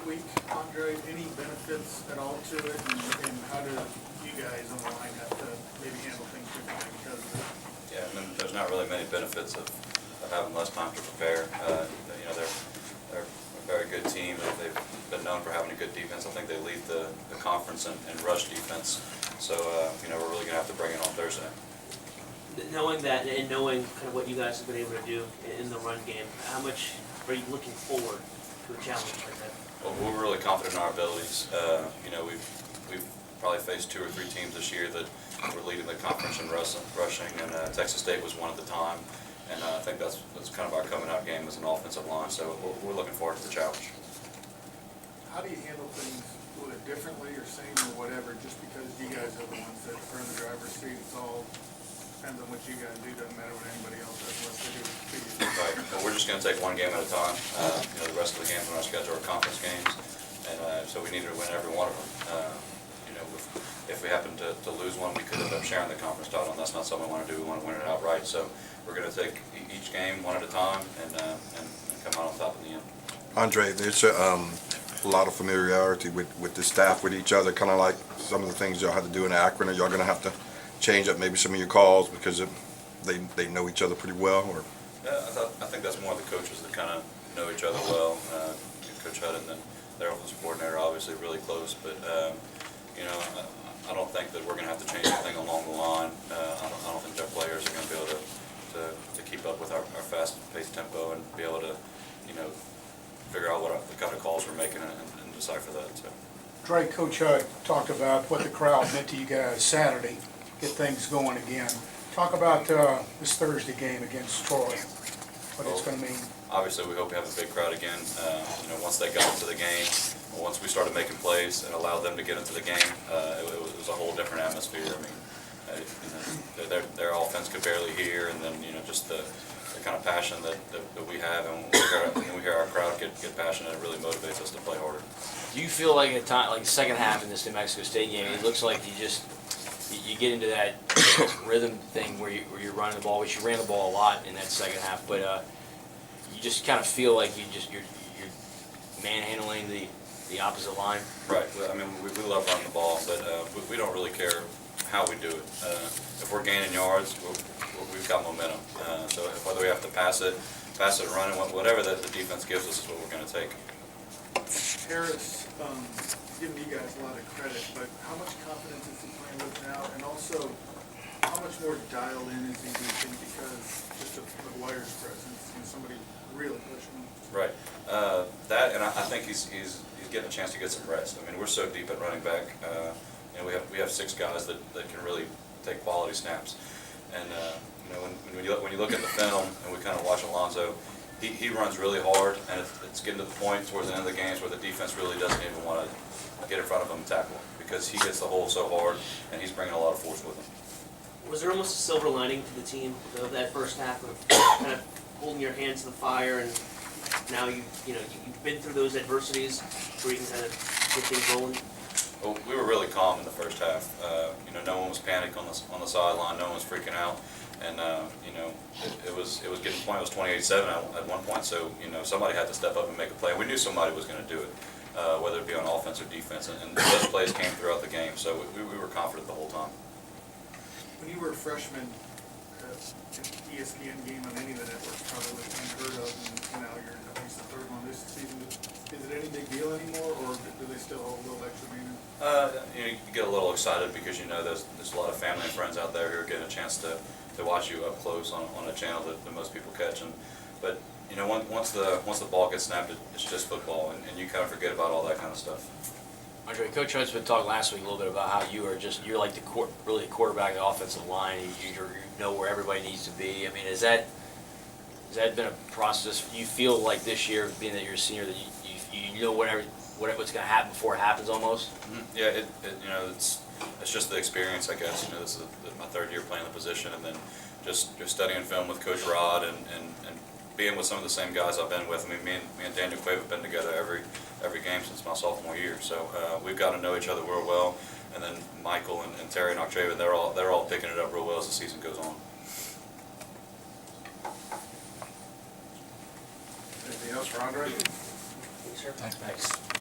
week, Andre, any benefits at all to it, and how do you guys on the line have to maybe handle things differently because of it? Yeah, I mean, there's not really many benefits of having less time to prepare. You know, they're a very good team. They've been known for having a good defense. I think they lead the conference in rush defense. So, you know, we're really going to have to bring it on Thursday. Knowing that and knowing kind of what you guys have been able to do in the run game, how much are you looking forward to a challenge like that? Well, we're really confident in our abilities. You know, we've probably faced 2 or 3 teams this year that were leading the conference in rushing, and Texas State was one at the time. And I think that's kind of our coming out game as an offensive line. So we're looking forward to the challenge. How do you handle things differently or same or whatever, just because you guys are the ones that are in the driver's seat? It's all depends on what you guys do, doesn't matter what anybody else does unless they do it to you. Right. Well, we're just going to take one game at a time. You know, the rest of the games on our schedule are conference games, and so we need to win every one of them. You know, if we happen to lose one, we could end up sharing the conference title, and that's not something we want to do. We want to win it outright. So we're going to take each game one at a time and come out on top in the end. Andre, there's a lot of familiarity with the staff, with each other, kind of like some of the things y'all had to do in Akron. Are y'all going to have to change up maybe some of your calls because they know each other pretty well? Or? Yeah, I think that's more the coaches that kind of know each other well. Coach Hudden and their offensive coordinator are obviously really close, but you know, I don't think that we're going to have to change anything along the line. I don't think their players are going to be able to keep up with our fast-paced tempo and be able to, you know, figure out what the kind of calls we're making and decipher that. So. Dre, Coach Hud talked about what the crowd meant to you guys Saturday, get things going again. Talk about this Thursday game against Troy, what it's going to mean. Obviously, we hope we have a big crowd again. You know, once they got into the game, once we started making plays and allowed them to get into the game, it was a whole different atmosphere. I mean, you know, their offense could barely hear, and then, you know, just the kind of passion that we have, and when we hear our crowd get passionate, it really motivates us to play harder. Do you feel like at time, like the second half in this New Mexico State game, it looks like you get into that rhythm thing where you're running the ball, which you ran the ball a lot in that second half, but you just kind of feel like you're manhandling the opposite line. Right. I mean, we love running the ball, but we don't really care how we do it. If we're gaining yards, we've got momentum. So whether we have to pass it, run it, whatever the defense gives us is what we're going to take. Harris, giving you guys a lot of credit, but how much confidence is he playing with now, and also how much more dialed in is he using because just of McGuire's presence and somebody really pushing him? Right. That, and I think he's getting a chance to get some rest. I mean, we're so deep at running back. You know, we have 6 guys that can really take quality snaps, and you know, when you look at the film and we kind of watch Alonzo, he runs really hard, and it's getting to the point towards the end of the games where the defense really doesn't even want to get in front of him and tackle him because he hits the hole so hard, and he's bringing a lot of force with him. Was there almost a silver lining to the team of that first half of kind of holding your hands to the fire, and now you've been through those adversities where you can kind of get things rolling? Well, we were really calm in the first half. You know, no one was panicked on the sideline. No one was freaking out, and you know, it was getting to the point. It was 28-7 at one point. So you know, somebody had to step up and make a play. We knew somebody was going to do it, whether it be on offense or defense, and those plays came throughout the game. So we were confident the whole time. When you were a freshman, an ESPN game on any of the networks probably unheard of, and now you're at least the 3rd one this season. Is it any big deal anymore, or do they still hold a little extra meaning? You know, you get a little excited because you know there's a lot of family and friends out there who are getting a chance to watch you up close on a channel that most people catch. But you know, once the ball gets snapped, it's just football, and you kind of forget about all that kind of stuff. Andre, Coach Hud's been talking last week a little bit about how you're like really the quarterback of the offensive line. You know where everybody needs to be. I mean, has that been a process? You feel like this year, being that you're a senior, that you know what's going to happen before it happens almost? Mm-hmm. Yeah, you know, it's just the experience, I guess. You know, this is my 3rd year playing the position, and then just studying film with Coach Rod and being with some of the same guys I've been with. I mean, me and Daniel Quaid have been together every game since my sophomore year. So we've got to know each other real well. And then Michael and Terry and Octavia, they're all picking it up real well as the season goes on. Anything else for Andre? Sure. Thanks.